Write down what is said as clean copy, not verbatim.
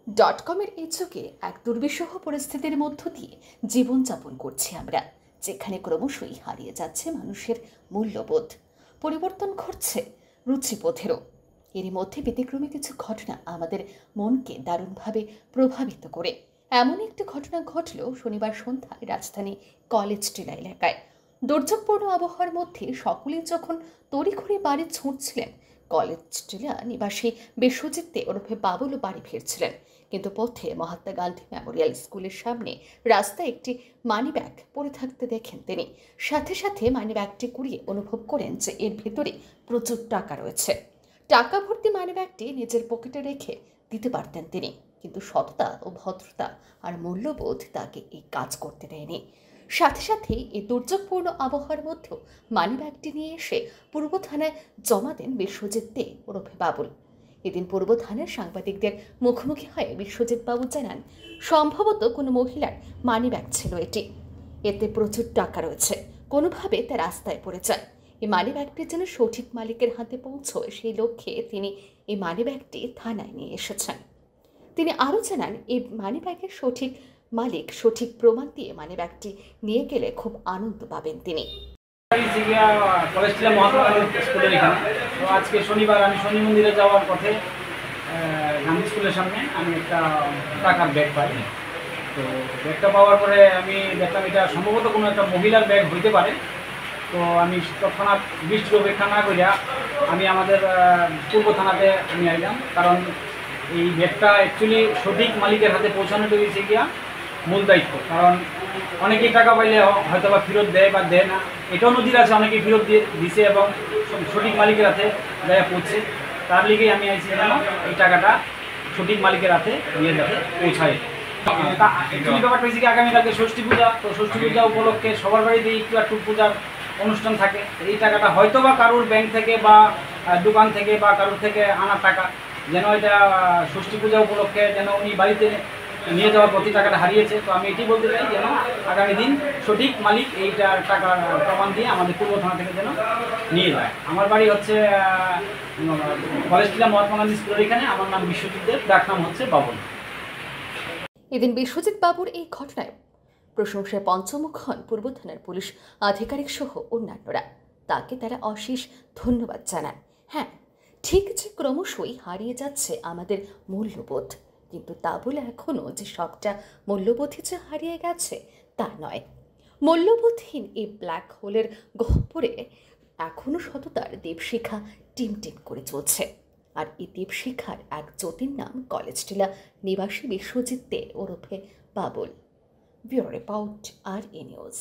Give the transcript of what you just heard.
ডটকমের এই যুগে এক দুর্বিষহ পরিস্থিতির মধ্য দিয়ে জীবনযাপন করছি আমরা, যেখানে ক্রমশই হারিয়ে যাচ্ছে মানুষের মূল্যবোধ, পরিবর্তন ঘটছে রুচিবোধেরও। এরই মধ্যে ব্যতিক্রমী কিছু ঘটনা আমাদের মনকে দারুণভাবে প্রভাবিত করে। এমন একটি ঘটনা ঘটল শনিবার সন্ধ্যায় রাজধানী কলেজ টিলা এলাকায়। দুর্যোগপূর্ণ আবহাওয়ার মধ্যে সকলেই যখন তড়িঘড়ি বাড়ি ছুটছিলেন, কলেজ টিলা নিবাসী বিশ্বজিৎ দে ওরফে বাবুল বাড়ি ফিরছিলেন, কিন্তু পথে মহাত্মা গান্ধী মেমোরিয়াল স্কুলের সামনে রাস্তায় একটি মানিব্যাগ পড়ে থাকতে দেখেন তিনি। সাথে সাথে মানিব্যাগটি কুড়িয়ে অনুভব করেন যে এর ভেতরে প্রচুর টাকা রয়েছে। টাকা ভর্তি মানিব্যাগটি নিজের পকেটে রেখে দিতে পারতেন তিনি, কিন্তু সততা ও ভদ্রতা আর মূল্যবোধ তাকে এই কাজ করতে দেয়নি। সাথে সাথে এই দুর্যোগপূর্ণ আবহাওয়ার মধ্যেও মানিব্যাগটি নিয়ে এসে পূর্ব থানায় জমা দেন বিশ্বজিৎ দে ওরফে বাবুল। এদিন পূর্ব থানার সাংবাদিকদের মুখোমুখি হয়ে বিশ্বজিৎ বাবু জানান, সম্ভবত কোনো মহিলার মানিব্যাগ ছিল এটি। এতে প্রচুর টাকা রয়েছে, কোনোভাবে তা রাস্তায় পড়ে যায়। এই মানিব্যাগটি যেন সঠিক মালিকের হাতে পৌঁছয়, সেই লক্ষ্যে তিনি এই মানিব্যাগটি থানায় নিয়ে এসেছেন। তিনি আরও জানান, এই মানিব্যাগের সঠিক মালিক সঠিক প্রমাণ দিয়ে মানিব্যাগটি নিয়ে গেলে খুব আনন্দ পাবেন তিনি। কলেজ টিলা মহাত্মা গান্ধী স্কুলের এখানে তো আজকে শনিবার আমি শনি মন্দিরে যাওয়ার পথে গান্ধী স্কুলের সামনে আমি একটা টাকার ব্যাগ পাই। তো ব্যাগটা পাওয়ার পরে আমি দেখলাম এটা সম্ভবত কোনো একটা মহিলার ব্যাগ হইতে পারে। তো আমি তৎক্ষণাৎ দৃষ্টি অপেক্ষা না করিয়া আমি আমাদের পূর্ব থানাতে আমি আইলাম, কারণ এই ব্যাগটা অ্যাকচুয়ালি সঠিক মালিকের হাতে পৌঁছানোটা হয়েছে গিয়া মূল দায়িত্ব। কারণ অনেকেই টাকা পাইলে হয়তো বা ফেরত দেয় বা দেয় না, এটাও নদীর আছে, অনেকেই ফেরত দিছে এবং সঠিক মালিকের হাতে দেয়া পড়ছে। তার লিগেই আমি আইছি যেন এই টাকাটা সঠিক মালিকের হাতে নিয়ে যাতে পৌঁছায়। অ্যাকচুয়ালি ব্যাপারটা হয়েছে কি, আগামীকালকে ষষ্ঠী পূজা, তো ষষ্ঠী পূজা উপলক্ষে সবার বাড়িতেই একটু পূজার অনুষ্ঠান থাকে। এই টাকাটা হয়তো বা কারোর ব্যাংক থেকে বা দোকান থেকে বা কারোর থেকে আনা টাকা, যেন এটা ষষ্ঠী পূজা উপলক্ষে যেন উনি বাড়িতে নিয়ে যাওয়ার প্রতি টাকাটা হারিয়েছে। তো আমি এটি বলতে চাই যেন আগামী দিন সঠিক মালিক এইটা টাকার প্রমাণ দিয়ে আমাদের পূর্ব থানা থেকে যেন নিয়ে যায়। আমার বাড়ি হচ্ছে কলেজ টিলা মহাত্মা গান্ধী স্কুলের এখানে। আমার নাম বিশ্বজিৎ দেব, ডাক নাম হচ্ছে বাবুল। এদিন বিশ্বজিৎ বাবুর এই ঘটনায় প্রশংসায় পঞ্চমুখ হন পূর্ব থানার পুলিশ আধিকারিক সহ অন্যান্যরা। তাকে তারা অশেষ ধন্যবাদ জানান। হ্যাঁ, ঠিক যে ক্রমশই হারিয়ে যাচ্ছে আমাদের মূল্যবোধ, কিন্তু তা বলে এখনও যে সবটা মূল্যবোধই যে হারিয়ে গেছে তা নয়। মূল্যবোধহীন এই ব্ল্যাক হোলের গহ্বরে এখনও সততার দীপশিখা টিমটিম করে চলছে। আর এই দীপশিখার এক জ্যোতির নাম কলেজ টিলা নিবাসী বিশ্বজিৎ দে ওরফে বাবুল। ব্যুরো রিপোর্ট, আর নিউজ।